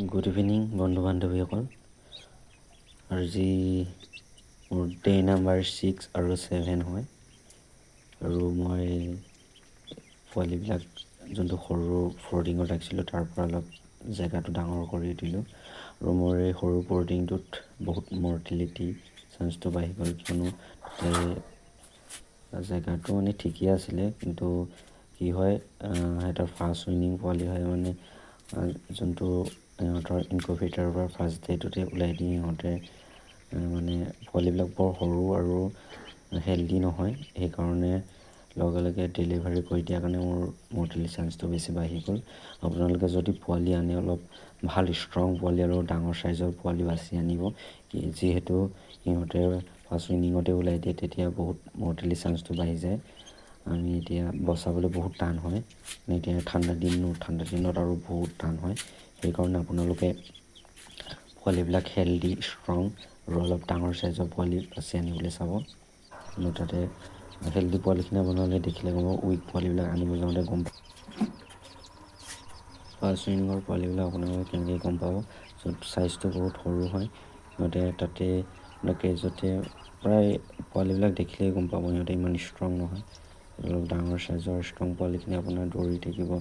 Good evening বন্ধু বান্ধৱীসকল। আজি মোৰ ডে নাম্বাৰ 6 আৰু 7 হয় আৰু মই পোৱালিবিলাক যোনটো সৰু ফৰ্ডিঙত ৰাখিছিলোঁ তাৰ পৰা অলপ জেগাটো ডাঙৰ কৰি দিলোঁ আৰু মোৰ এই সৰু ফৰ্ডিংটোত বহুত মৰ্টেলিটি চান্সটো বাঢ়ি গ'ল, কিয়নো জেগাটো মানে ঠিকেই আছিলে, কিন্তু কি হয় সিহঁতৰ ফাৰ্ষ্ট উইনিং পোৱালি হয় মানে যোনটো সিহঁতৰ ইনকুবেটৰৰ পৰা ফাৰ্ষ্ট ডেটোতে ওলাই দিয়ে। সিহঁতে মানে পোৱালিবিলাক বৰ সৰু আৰু হেল্ডি নহয়, সেইকাৰণে লগে লগে ডেলিভাৰী কৰি দিয়াৰ কাৰণে মোৰ মৰ্টেলিটি চান্সটো বেছি বাঢ়ি গ'ল। আপোনালোকে যদি পোৱালি আনে অলপ ভাল ষ্ট্ৰং পোৱালি আৰু ডাঙৰ চাইজৰ পোৱালি বাছি আনিব, যিহেতু সিহঁতে ফাৰ্ষ্ট উইনিঙতে ওলাই দিয়ে, তেতিয়া বহুত মৰ্টেলিটি চান্সটো বাঢ়ি যায়। আমি এতিয়া বচাবলৈ বহুত টান হয়, এতিয়া ঠাণ্ডা দিনত আৰু বহুত টান হয়। সেইকাৰণে আপোনালোকে পোৱালিবিলাক হেল্ডি ষ্ট্ৰং আৰু অলপ ডাঙৰ চাইজৰ পোৱালি বাছি আনিবলৈ চাব। কিন্তু তাতে হেল্ডি পোৱালিখিনি আপোনালোকে দেখিলে গম পাব, উইক পোৱালিবিলাক আনিব যাওঁতে গম পাব। ফাৰ্ষ্ট উইনিঙৰ পোৱালিবিলাক আপোনালোকে কেনেকৈ গম পাব, য'ত চাইজটো বহুত সৰু হয়, সিহঁতে তাতে কেজতে প্ৰায় পোৱালিবিলাক দেখিলেই গম পাব সিহঁতে ইমান ষ্ট্ৰং নহয়। অলপ ডাঙৰ চাইজৰ ষ্ট্ৰং পোৱালিখিনি আপোনাৰ দৌৰি থাকিব,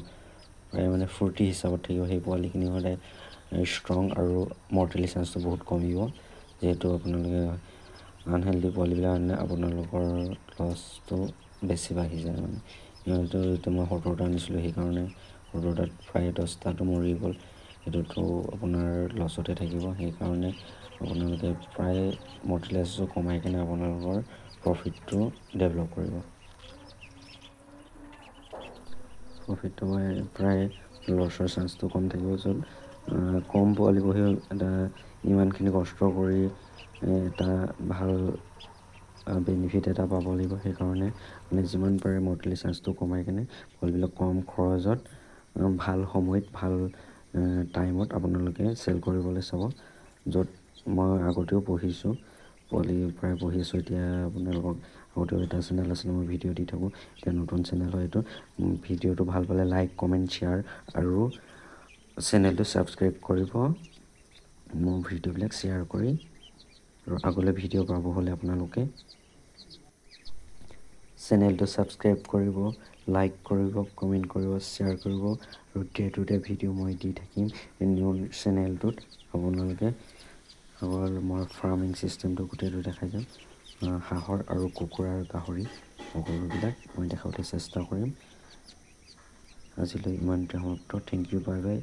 প্ৰায় মানে ফূৰ্তি হিচাপত থাকিব। সেই পোৱালিখিনি সদায় ষ্ট্ৰং আৰু মৰ্টেলিটি চান্সটো বহুত কমিব, যিহেতু আপোনালোকে আনহেল্ডি পোৱালিবিলাক আনিলে আপোনালোকৰ লছটো বেছি বাঢ়ি যায়। মানে সিহঁতো এতিয়া মই 70টা আনিছিলোঁ, সেইকাৰণে 70টাত প্ৰায় 10টাটো মৰি গ'ল, সেইটোতো আপোনাৰ লছতে থাকিব। সেইকাৰণে আপোনালোকে প্ৰায় মৰ্টেলিটি চান্সটো কমাই কিনে আপোনালোকৰ প্ৰফিটটো ডেভেলপ কৰিব। প্ৰফিটটো প্ৰায় লছৰ চান্সটো কম থাকিব, য'ত কম পোৱালি বহি এটা ইমানখিনি কষ্ট কৰি এটা ভাল বেনিফিট এটা পাব লাগিব। সেইকাৰণে মানে যিমান পাৰে মৰ্টেলিটি চান্সটো কমাই কিনে পোৱালিবিলাক কম খৰচত ভাল সময়ত ভাল টাইমত আপোনালোকে চেল কৰিবলৈ চাব। য'ত মই আগতেও পঢ়িছোঁ, পোৱালি প্ৰায় পঢ়ি আছোঁ। এতিয়া আপোনালোকক আগতেও এটা চেনেল আছিলে, মই ভিডিঅ' দি থাকোঁ, এতিয়া নতুন চেনেল হয় এইটো। ভিডিঅ'টো ভাল পালে লাইক কমেণ্ট শ্বেয়াৰ আৰু চেনেলটো ছাবস্ক্ৰাইব কৰিব, মোৰ ভিডিঅ'বিলাক শ্বেয়াৰ কৰি। আৰু আগলৈ ভিডিঅ' পাব হ'লে আপোনালোকে চেনেলটো ছাবস্ক্ৰাইব কৰিব, লাইক কৰিব, কমেণ্ট কৰিব, শ্বেয়াৰ কৰিব। আৰু ডে টু ডে ভিডিঅ' মই দি থাকিম নিউ চেনেলটোত। আপোনালোকে মই ফাৰ্মিং চিষ্টেমটো গোটেইটো দেখাই যাম, হাঁহৰ আৰু কুকুৰাৰ গাহৰি সকলোবিলাক মই দেখাবলৈ চেষ্টা কৰিম। আজিলৈ ইমানতে সমাপ্ত। Thank you, bye by.